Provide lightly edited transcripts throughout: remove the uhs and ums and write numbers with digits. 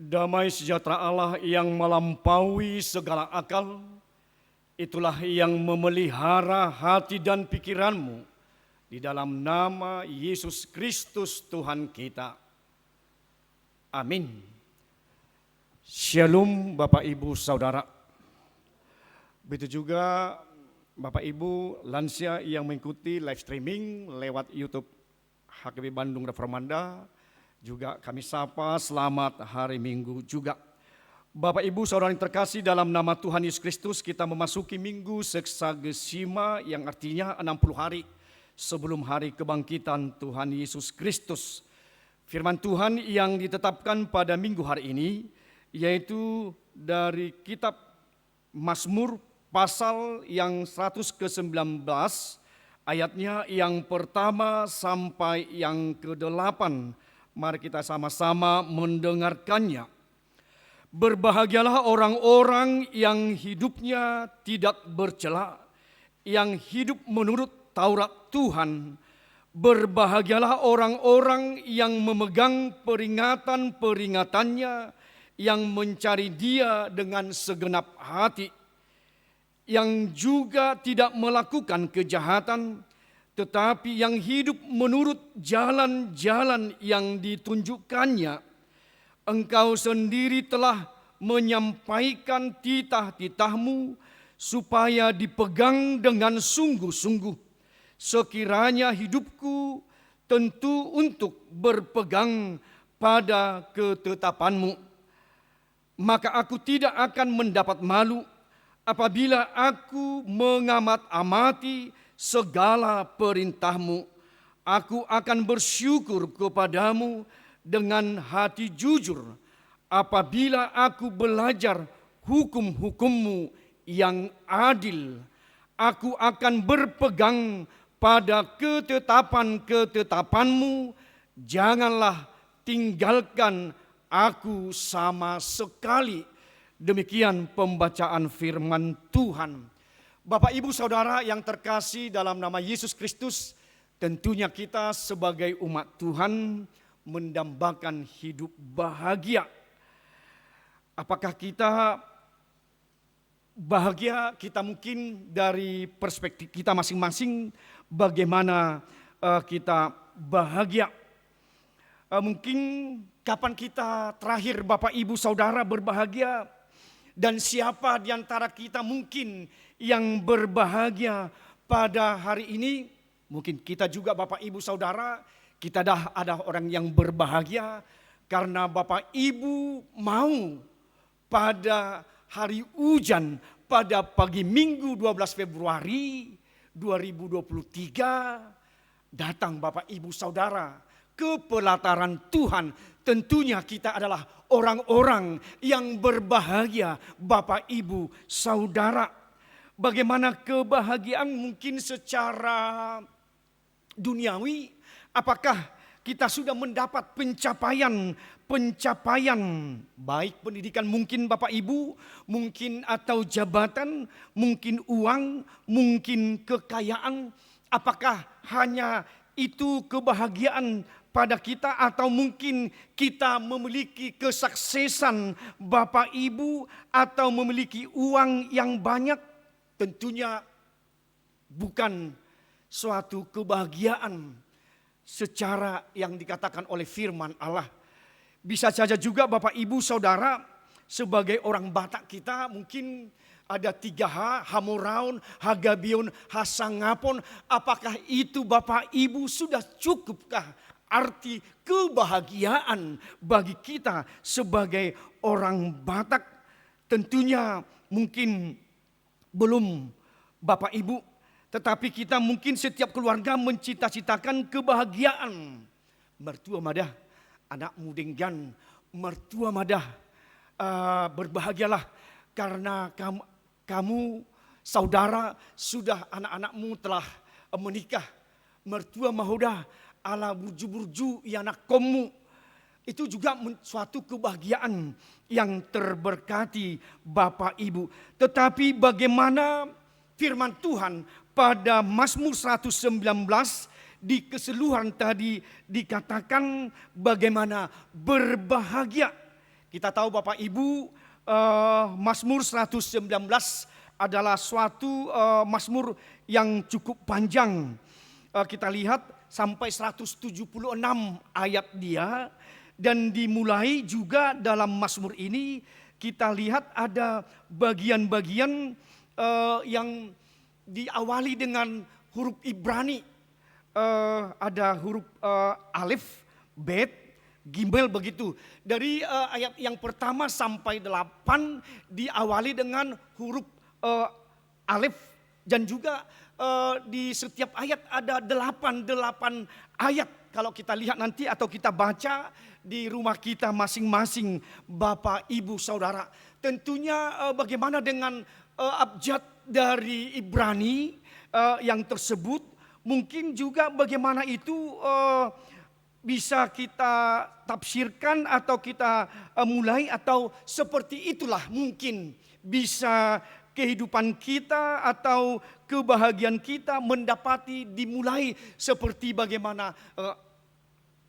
Damai sejahtera Allah yang melampaui segala akal, itulah yang memelihara hati dan pikiranmu di dalam nama Yesus Kristus Tuhan kita. Amin. Shalom Bapak Ibu Saudara. Begitu juga Bapak Ibu lansia yang mengikuti live streaming lewat YouTube HKB Bandung Reformanda. Juga kami sapa selamat hari Minggu juga. Bapak Ibu Saudara yang terkasih, dalam nama Tuhan Yesus Kristus kita memasuki Minggu Seksagesima yang artinya 60 hari sebelum hari kebangkitan Tuhan Yesus Kristus. Firman Tuhan yang ditetapkan pada minggu hari ini yaitu dari kitab Mazmur pasal yang 119 ayatnya yang pertama sampai yang ke-8. Mari kita sama-sama mendengarkannya. Berbahagialah orang-orang yang hidupnya tidak bercela, yang hidup menurut Taurat Tuhan. Berbahagialah orang-orang yang memegang peringatan-peringatannya, yang mencari Dia dengan segenap hati, yang juga tidak melakukan kejahatan, tetapi yang hidup menurut jalan-jalan yang ditunjukkannya. Engkau sendiri telah menyampaikan titah-titahmu supaya dipegang dengan sungguh-sungguh. Sekiranya hidupku tentu untuk berpegang pada ketetapanmu, maka aku tidak akan mendapat malu apabila aku mengamat-amati segala perintahmu. Aku akan bersyukur kepadamu dengan hati jujur apabila aku belajar hukum-hukummu yang adil. Aku akan berpegang pada ketetapan-ketetapanmu. Janganlah tinggalkan aku sama sekali. Demikian pembacaan firman Tuhan. Bapak Ibu Saudara yang terkasih dalam nama Yesus Kristus, tentunya kita sebagai umat Tuhan mendambakan hidup bahagia. Apakah kita bahagia? Kita mungkin dari perspektif kita masing-masing bagaimana kita bahagia. Mungkin kapan kita terakhir Bapak Ibu Saudara berbahagia? Dan siapa di antara kita mungkin yang berbahagia pada hari ini? Mungkin kita juga Bapak Ibu Saudara, kita dah ada orang yang berbahagia karena Bapak Ibu mau pada hari hujan pada pagi Minggu 12 Februari 2023 datang Bapak Ibu Saudara ke pelataran Tuhan. Tentunya kita adalah orang-orang yang berbahagia Bapak Ibu Saudara. Bagaimana kebahagiaan mungkin secara duniawi? Apakah kita sudah mendapat pencapaian baik pendidikan mungkin Bapak Ibu, mungkin atau jabatan, mungkin uang, mungkin kekayaan? Apakah hanya itu kebahagiaan pada kita atau mungkin kita memiliki kesuksesan Bapak Ibu atau memiliki uang yang banyak? Tentunya bukan suatu kebahagiaan secara yang dikatakan oleh firman Allah. Bisa saja juga Bapak Ibu Saudara sebagai orang Batak kita mungkin ada 3H, Hamuraun, Hagabion, Hasangapon. Apakah itu Bapak Ibu sudah cukupkah arti kebahagiaan bagi kita sebagai orang Batak? Tentunya mungkin belum Bapak Ibu, tetapi kita mungkin setiap keluarga mencita-citakan kebahagiaan. Mertua madah, anak mudenggan, mertua madah, berbahagialah karena kamu saudara sudah anak-anakmu telah menikah. Mertua mahoda ala burju-burju anak komu. Itu juga suatu kebahagiaan yang terberkati Bapak Ibu. Tetapi bagaimana firman Tuhan pada Mazmur 119 di keseluruhan tadi dikatakan bagaimana berbahagia. Kita tahu Bapak Ibu, Mazmur 119 adalah suatu Mazmur yang cukup panjang. Kita lihat sampai 176 ayat dia. Dan dimulai juga dalam Mazmur ini kita lihat ada bagian-bagian yang diawali dengan huruf Ibrani. Ada huruf alif, bet, gimel begitu. Dari ayat yang pertama sampai 8 diawali dengan huruf alif. Dan juga di setiap ayat ada 8 ayat. Kalau kita lihat nanti atau kita baca di rumah kita masing-masing, Bapak, Ibu, Saudara. Tentunya bagaimana dengan abjad dari Ibrani yang tersebut. Mungkin juga bagaimana itu bisa kita tafsirkan atau kita mulai, atau seperti itulah mungkin bisa kehidupan kita atau kebahagiaan kita mendapati dimulai seperti bagaimana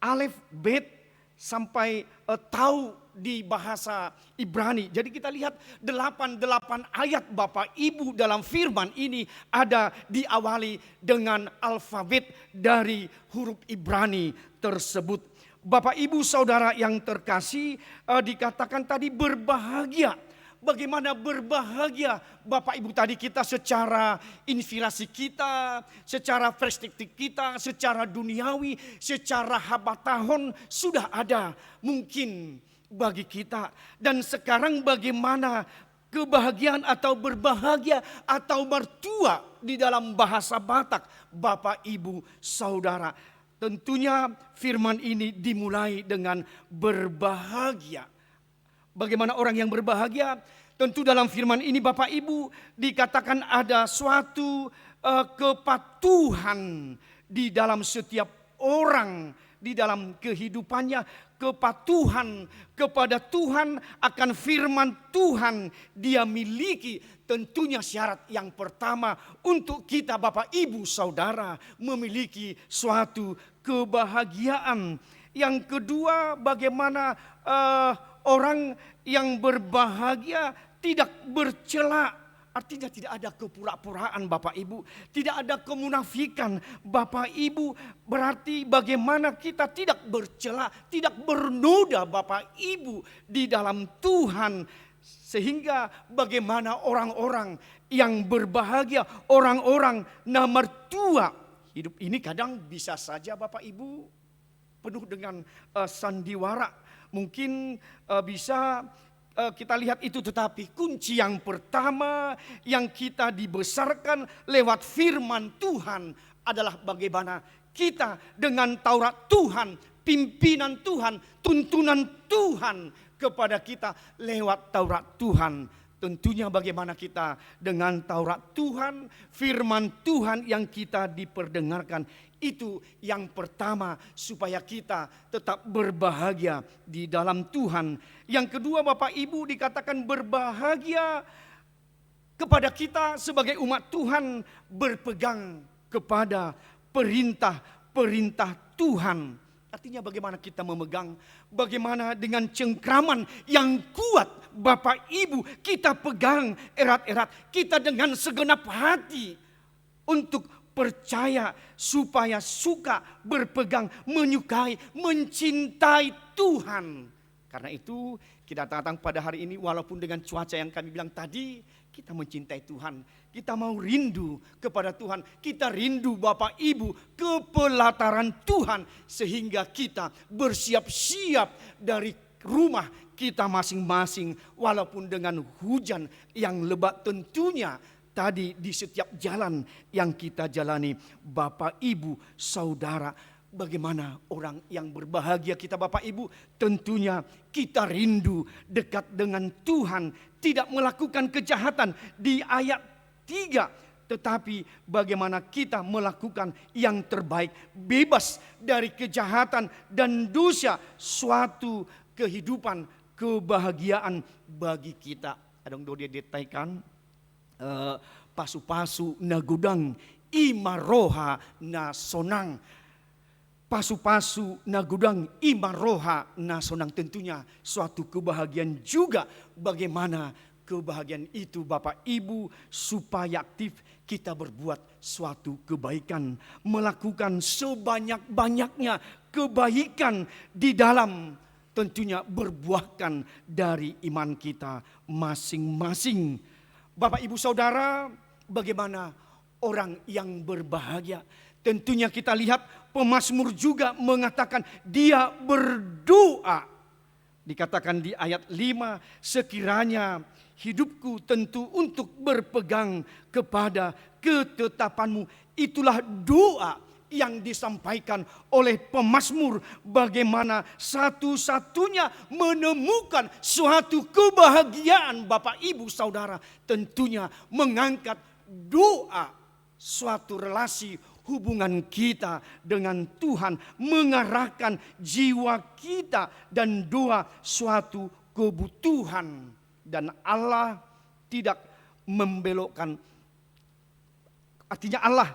alif, bet, sampai tahu di bahasa Ibrani. Jadi kita lihat 8 ayat Bapak Ibu dalam firman ini ada diawali dengan alfabet dari huruf Ibrani tersebut. Bapak Ibu Saudara yang terkasih, dikatakan tadi berbahagia. Bagaimana berbahagia Bapak Ibu tadi kita secara inspirasi kita, secara perspektif kita, secara duniawi, secara habatahon sudah ada mungkin bagi kita. Dan sekarang bagaimana kebahagiaan atau berbahagia atau mertua di dalam bahasa Batak Bapak Ibu Saudara. Tentunya firman ini dimulai dengan berbahagia. Bagaimana orang yang berbahagia? Tentu dalam firman ini Bapak Ibu dikatakan ada suatu kepatuhan di dalam setiap orang, di dalam kehidupannya, kepatuhan kepada Tuhan akan firman Tuhan dia miliki. Tentunya syarat yang pertama untuk kita Bapak Ibu Saudara memiliki suatu kebahagiaan. Yang kedua, bagaimana orang yang berbahagia tidak bercela. Artinya tidak ada kepura-puraan Bapak Ibu. Tidak ada kemunafikan Bapak Ibu. Berarti bagaimana kita tidak bercela, tidak bernoda Bapak Ibu di dalam Tuhan. Sehingga bagaimana orang-orang yang berbahagia, orang-orang nomor tua. Hidup ini kadang bisa saja Bapak Ibu penuh dengan sandiwara. Mungkin bisa kita lihat itu, tetapi kunci yang pertama yang kita dibesarkan lewat firman Tuhan adalah bagaimana kita dengan Taurat Tuhan, pimpinan Tuhan, tuntunan Tuhan kepada kita lewat Taurat Tuhan. Tentunya bagaimana kita dengan Taurat Tuhan, firman Tuhan yang kita diperdengarkan. Itu yang pertama supaya kita tetap berbahagia di dalam Tuhan. Yang kedua Bapak Ibu dikatakan berbahagia kepada kita sebagai umat Tuhan berpegang kepada perintah-perintah Tuhan. Artinya bagaimana kita memegang, bagaimana dengan cengkraman yang kuat Bapak Ibu kita pegang erat-erat, kita dengan segenap hati untuk percaya supaya suka berpegang, menyukai, mencintai Tuhan. Karena itu kita datang pada hari ini walaupun dengan cuaca yang kami bilang tadi, kita mencintai Tuhan. Kita mau rindu kepada Tuhan. Kita rindu Bapak Ibu ke pelataran Tuhan. Sehingga kita bersiap-siap dari rumah kita masing-masing. Walaupun dengan hujan yang lebat tentunya. Tadi di setiap jalan yang kita jalani, Bapak Ibu Saudara, bagaimana orang yang berbahagia kita Bapak Ibu? Tentunya kita rindu dekat dengan Tuhan, tidak melakukan kejahatan di ayat 3. Tetapi bagaimana kita melakukan yang terbaik, bebas dari kejahatan dan dosa, suatu kehidupan kebahagiaan bagi kita. Adong do dia detaikan pasu-pasu na gudang imaroha na sonang. pasu-pasu nagudang imaroha nasonang, tentunya suatu kebahagiaan juga. Bagaimana kebahagiaan itu Bapak Ibu, supaya aktif kita berbuat suatu kebaikan, melakukan sebanyak-banyaknya kebaikan di dalam, tentunya berbuahkan dari iman kita masing-masing. Bapak Ibu Saudara, bagaimana orang yang berbahagia? Tentunya kita lihat pemazmur juga mengatakan dia berdoa. Dikatakan di ayat 5, sekiranya hidupku tentu untuk berpegang kepada ketetapanmu. Itulah doa yang disampaikan oleh pemazmur, bagaimana satu-satunya menemukan suatu kebahagiaan Bapak Ibu Saudara, tentunya mengangkat doa, suatu relasi hubungan kita dengan Tuhan, mengarahkan jiwa kita dan doa suatu kebutuhan. Dan Allah tidak membelokkan, artinya Allah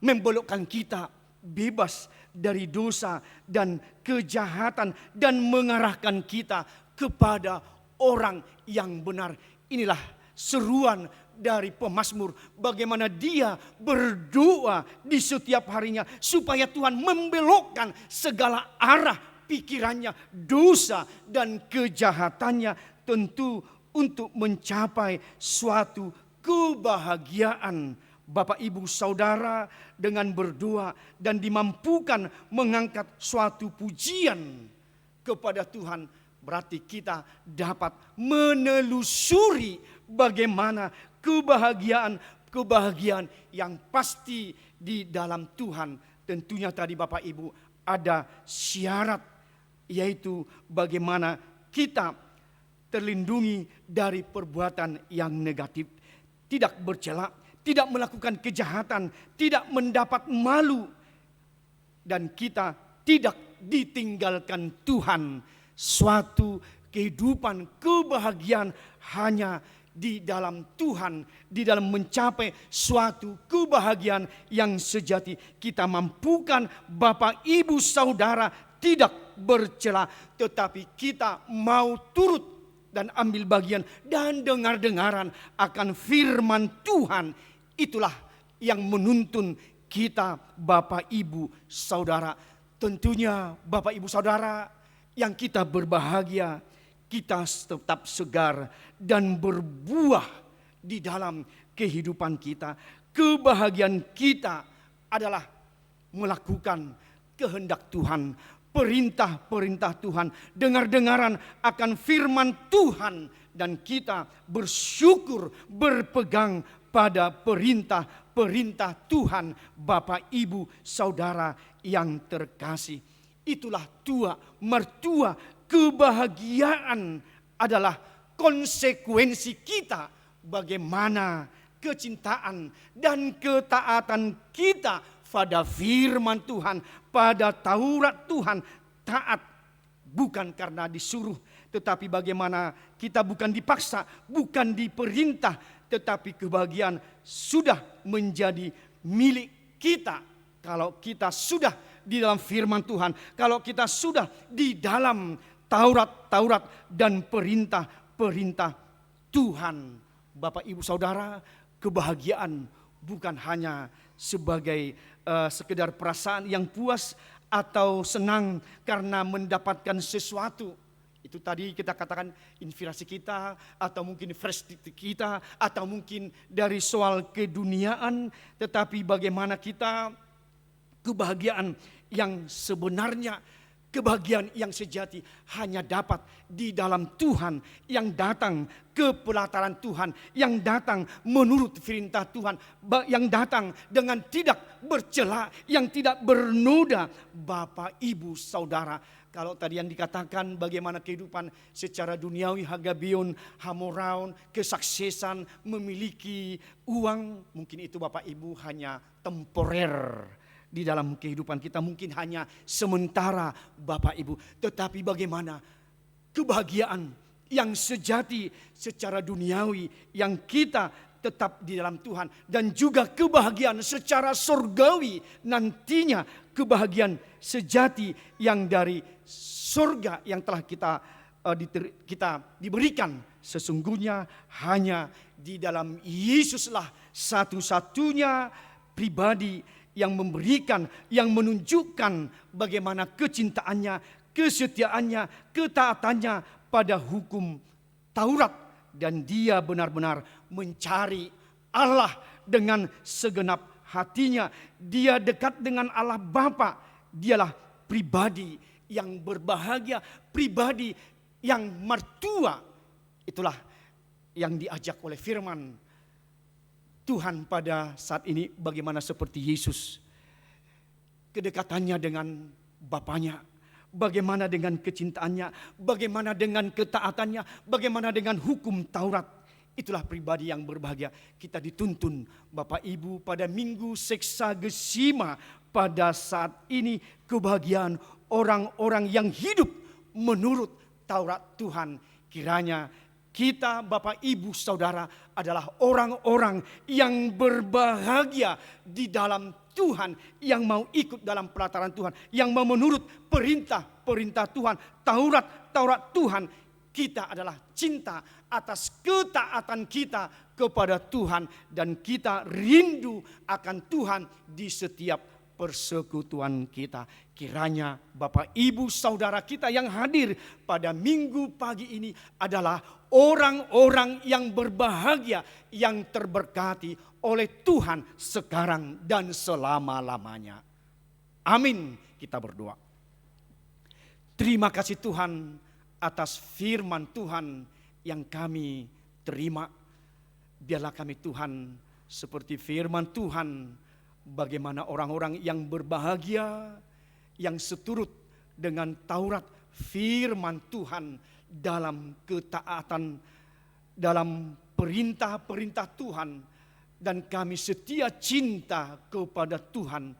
membelokkan kita bebas dari dosa dan kejahatan dan mengarahkan kita kepada orang yang benar. Inilah seruan dari pemazmur, bagaimana dia berdoa di setiap harinya supaya Tuhan membelokkan segala arah pikirannya, dosa dan kejahatannya, tentu untuk mencapai suatu kebahagiaan. Bapak Ibu Saudara, dengan berdoa dan dimampukan mengangkat suatu pujian kepada Tuhan, berarti kita dapat menelusuri bagaimana kebahagiaan yang pasti di dalam Tuhan. Tentunya tadi Bapak Ibu ada syarat, yaitu bagaimana kita terlindungi dari perbuatan yang negatif, tidak bercela, tidak melakukan kejahatan, tidak mendapat malu, dan kita tidak ditinggalkan Tuhan. Suatu kehidupan kebahagiaan hanya di dalam Tuhan, di dalam mencapai suatu kebahagiaan yang sejati. Kita mampukan Bapak Ibu Saudara tidak bercela, tetapi kita mau turut dan ambil bagian dan dengar-dengaran akan firman Tuhan. Itulah yang menuntun kita Bapak Ibu Saudara. Tentunya Bapak Ibu Saudara, yang kita berbahagia, kita tetap segar dan berbuah di dalam kehidupan kita. Kebahagiaan kita adalah melakukan kehendak Tuhan, perintah-perintah Tuhan, dengar-dengaran akan firman Tuhan, dan kita bersyukur berpegang pada perintah-perintah Tuhan. Bapak Ibu Saudara yang terkasih, itulah mertua kebahagiaan adalah konsekuensi kita bagaimana kecintaan dan ketaatan kita pada firman Tuhan, pada Taurat Tuhan. Taat bukan karena disuruh, tetapi bagaimana kita bukan dipaksa, bukan diperintah, tetapi kebahagiaan sudah menjadi milik kita. Kalau kita sudah di dalam firman Tuhan, kalau kita sudah di dalam Taurat dan perintah-perintah Tuhan. Bapak Ibu Saudara, kebahagiaan bukan hanya sebagai sekedar perasaan yang puas atau senang karena mendapatkan sesuatu. Itu tadi kita katakan inspirasi kita, atau mungkin fresh kita, atau mungkin dari soal keduniaan. Tetapi bagaimana kita kebahagiaan yang sebenarnya, kebahagiaan yang sejati hanya dapat di dalam Tuhan, yang datang ke pelataran Tuhan, yang datang menurut perintah Tuhan, yang datang dengan tidak bercela, yang tidak bernoda. Bapak Ibu Saudara, kalau tadi yang dikatakan bagaimana kehidupan secara duniawi, hagabion, hamoraun, kesuksesan, memiliki uang, mungkin itu Bapak Ibu hanya temporer di dalam kehidupan kita, mungkin hanya sementara Bapak Ibu. Tetapi bagaimana kebahagiaan yang sejati secara duniawi yang kita tetap di dalam Tuhan. Dan juga kebahagiaan secara surgawi nantinya, kebahagiaan sejati yang dari surga yang telah kita diberikan. Sesungguhnya hanya di dalam Yesuslah satu-satunya pribadi yang memberikan, yang menunjukkan bagaimana kecintaannya, kesetiaannya, ketaatannya pada hukum Taurat. Dan dia benar-benar mencari Allah dengan segenap hatinya. Dia dekat dengan Allah Bapa. Dialah pribadi yang berbahagia, pribadi yang mertua. Itulah yang diajak oleh firman Tuhan pada saat ini, bagaimana seperti Yesus. Kedekatannya dengan Bapanya. Bagaimana dengan kecintaannya, bagaimana dengan ketaatannya, bagaimana dengan hukum Taurat. Itulah pribadi yang berbahagia. Kita dituntun Bapak Ibu pada minggu Seksagesima pada saat ini, kebahagiaan orang-orang yang hidup menurut Taurat Tuhan. Kiranya kita Bapak Ibu Saudara adalah orang-orang yang berbahagia di dalam Tuhan, yang mau ikut dalam pelataran Tuhan, yang mau menurut perintah-perintah Tuhan, Taurat Tuhan. Kita adalah cinta atas ketaatan kita kepada Tuhan, dan kita rindu akan Tuhan di setiap persekutuan kita. Kiranya Bapak Ibu Saudara kita yang hadir pada minggu pagi ini adalah orang-orang yang berbahagia, yang terberkati oleh Tuhan sekarang dan selama-lamanya. Amin. Kita berdoa. Terima kasih Tuhan atas firman Tuhan yang kami terima. Biarlah kami Tuhan seperti firman Tuhan, bagaimana orang-orang yang berbahagia, yang seturut dengan Taurat firman Tuhan dalam ketaatan, dalam perintah-perintah Tuhan, dan kami setia cinta kepada Tuhan.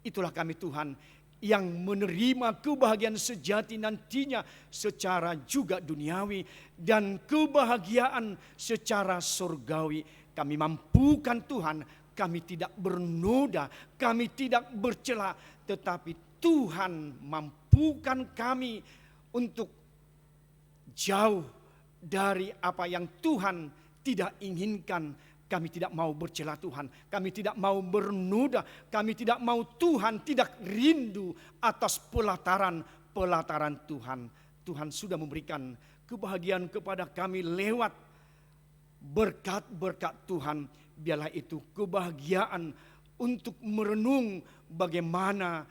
Itulah kami Tuhan yang menerima kebahagiaan sejati nantinya secara juga duniawi, dan kebahagiaan secara surgawi. Kami mampukan Tuhan, kami tidak bernoda, kami tidak bercela, tetapi Tuhan mampukan kami untuk jauh dari apa yang Tuhan tidak inginkan. Kami tidak mau bercela Tuhan, kami tidak mau bernoda, kami tidak mau Tuhan tidak rindu atas pelataran Tuhan. Tuhan sudah memberikan kebahagiaan kepada kami lewat berkat-berkat Tuhan. Biarlah itu kebahagiaan untuk merenung bagaimana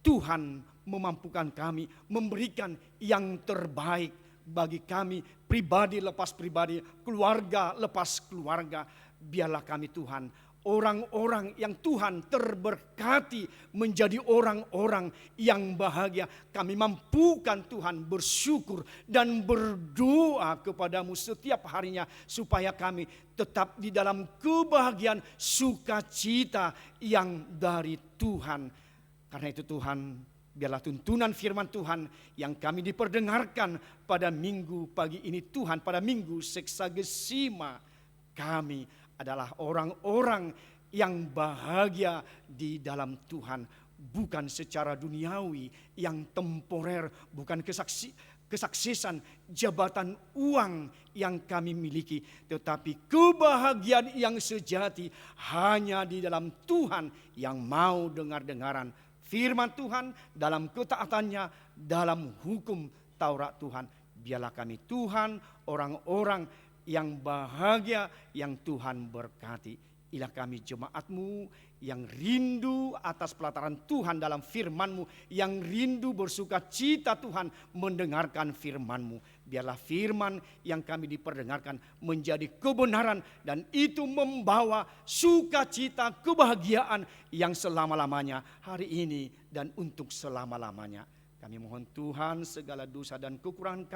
Tuhan memampukan kami, memberikan yang terbaik bagi kami, pribadi lepas pribadi, keluarga lepas keluarga. Biarlah kami Tuhan, orang-orang yang Tuhan terberkati, menjadi orang-orang yang bahagia. Kami mampukan Tuhan bersyukur dan berdoa kepadamu setiap harinya, supaya kami tetap di dalam kebahagiaan sukacita yang dari Tuhan. Karena itu Tuhan, biarlah tuntunan firman Tuhan yang kami diperdengarkan pada minggu pagi ini Tuhan, pada minggu Seksagesima, kami adalah orang-orang yang bahagia di dalam Tuhan. Bukan secara duniawi yang temporer, bukan kesuksesan, jabatan, uang yang kami miliki, tetapi kebahagiaan yang sejati hanya di dalam Tuhan yang mau dengar-dengaran firman Tuhan, dalam ketaatannya, dalam hukum Taurat Tuhan. Biarlah kami Tuhan, orang-orang yang bahagia, yang Tuhan berkati. Ilah kami jemaat-Mu yang rindu atas pelataran Tuhan dalam firman-Mu, yang rindu bersuka cita Tuhan mendengarkan firman-Mu. Biarlah firman yang kami diperdengarkan menjadi kebenaran, dan itu membawa sukacita, kebahagiaan yang selama-lamanya, hari ini dan untuk selama-lamanya. Kami mohon Tuhan, segala dosa dan kekurangan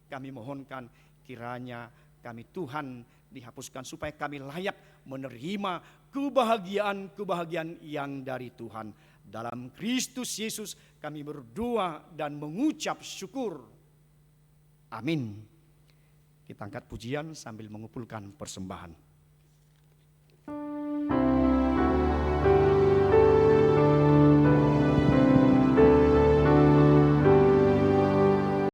kami mohonkan kiranya kami Tuhan dihapuskan, supaya kami layak menerima kebahagiaan-kebahagiaan yang dari Tuhan. Dalam Kristus Yesus kami berdoa dan mengucap syukur. Amin. Kita angkat pujian sambil mengumpulkan persembahan.